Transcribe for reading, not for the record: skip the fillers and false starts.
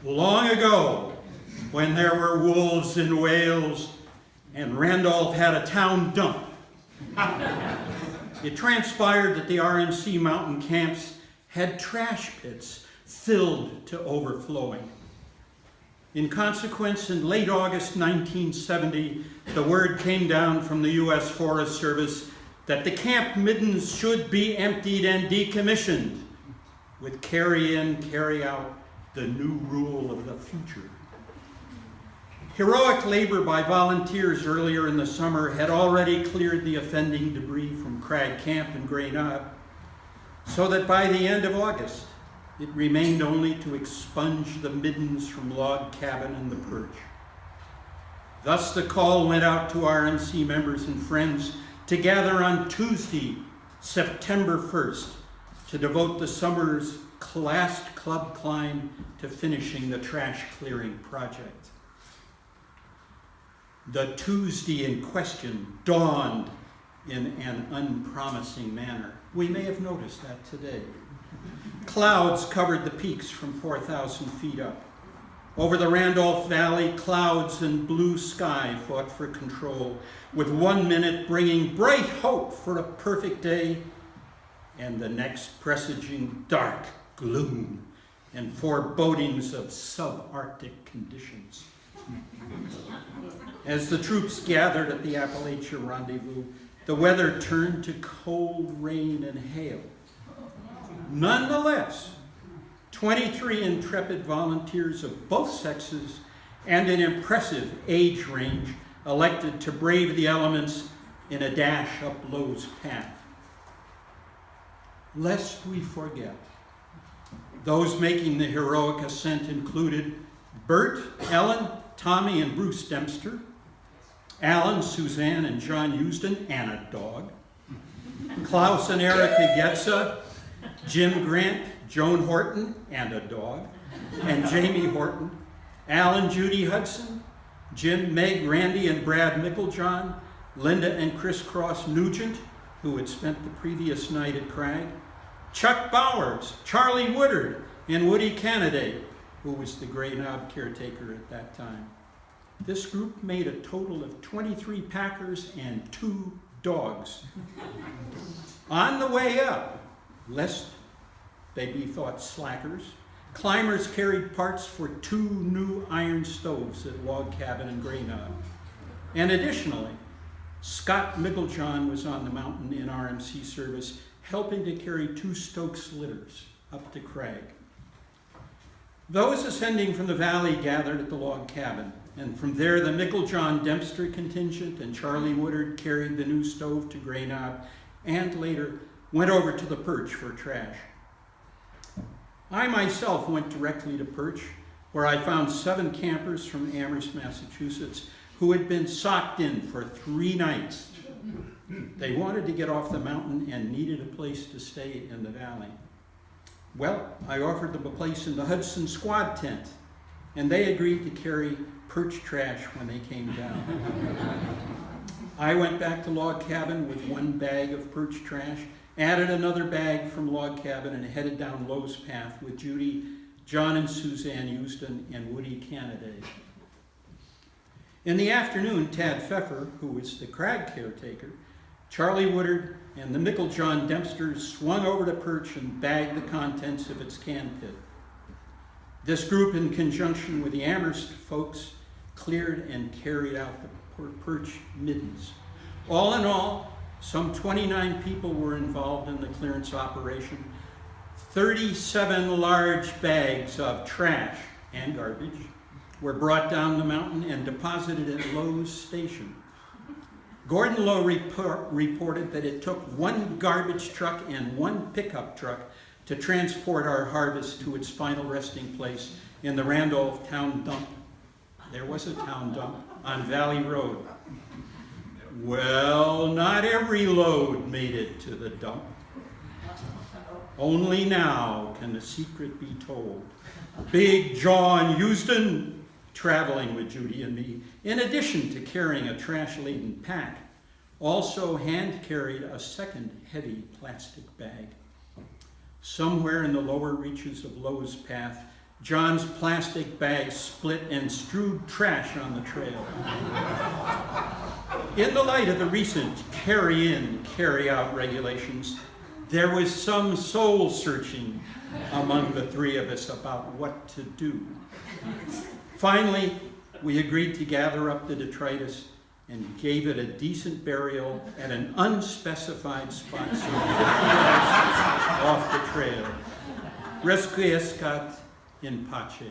Long ago, when there were wolves in Wales and Randolph had a town dump, it transpired that the RMC mountain camps had trash pits filled to overflowing. In consequence, in late August 1970, the word came down from the U.S. Forest Service that the camp middens should be emptied and decommissioned, with carry in, carry out, the new rule of the future. Heroic labor by volunteers earlier in the summer had already cleared the offending debris from Crag Camp and Grey Knob, so that by the end of August, it remained only to expunge the middens from Log Cabin and the Perch. Thus the call went out to RMC members and friends to gather on Tuesday, September 1st, to devote the summer's last club climb to finishing the trash clearing project. The Tuesday in question dawned in an unpromising manner. We may have noticed that today. Clouds covered the peaks from 4,000 feet up. Over the Randolph Valley, clouds and blue sky fought for control, with 1 minute bringing bright hope for a perfect day, and the next presaging dark gloom and forebodings of subarctic conditions. As the troops gathered at the Appalachia rendezvous, the weather turned to cold rain and hail. Nonetheless, 23 intrepid volunteers of both sexes and an impressive age range elected to brave the elements in a dash up Lowe's path. Lest we forget, those making the heroic ascent included Bert, Ellen, Tommy, and Bruce Dempster, Alan, Suzanne, and John Houston, and a dog, Klaus and Erica Getza, Jim Grant, Joan Horton, and a dog, and Jamie Horton, Alan, Judy Hudson, Jim, Meg, Randy, and Brad Micklejohn, Linda and Chris Cross Nugent, who had spent the previous night at Crag, Chuck Bowers, Charlie Woodard, and Woody Canaday, who was the Grey Knob caretaker at that time. This group made a total of 23 packers and 2 dogs. On the way up, lest they be thought slackers, climbers carried parts for 2 new iron stoves at Log Cabin and Grey Knob. And additionally, Scott Micklejohn was on the mountain in RMC service, helping to carry 2 Stokes litters up to Crag. Those ascending from the valley gathered at the Log Cabin, and from there the Micklejohn Dempster contingent and Charlie Woodard carried the new stove to Grey Knob, and later went over to the Perch for trash. I myself went directly to Perch, where I found 7 campers from Amherst, Massachusetts, who had been socked in for 3 nights. They wanted to get off the mountain and needed a place to stay in the valley. Well, I offered them a place in the Hudson squad tent, and they agreed to carry Perch trash when they came down. I went back to Log Cabin with 1 bag of Perch trash, added another bag from Log Cabin, and headed down Lowe's Path with Judy, John and Suzanne Houston, and Woody Canaday. In the afternoon, Tad Pfeffer, who was the Crag caretaker, Charlie Woodard, and the Micklejohn Dempsters swung over to Perch and bagged the contents of its can pit. This group, in conjunction with the Amherst folks, cleared and carried out the Perch middens. All in all, some 29 people were involved in the clearance operation. 37 large bags of trash and garbage were brought down the mountain and deposited at Lowe's station. Gordon Lowe reported that it took 1 garbage truck and 1 pickup truck to transport our harvest to its final resting place in the Randolph Town Dump. There was a town dump on Valley Road. Well, not every load made it to the dump. Only now can the secret be told. Big John Houston, traveling with Judy and me, in addition to carrying a trash-laden pack, also hand-carried a second heavy plastic bag. Somewhere in the lower reaches of Lowe's Path, John's plastic bag split and strewed trash on the trail. In the light of the recent carry-in, carry-out regulations, there was some soul-searching among the three of us about what to do. Finally, we agreed to gather up the detritus and gave it a decent burial at an unspecified spot some 50 yards off the trail. Requiescat in pace.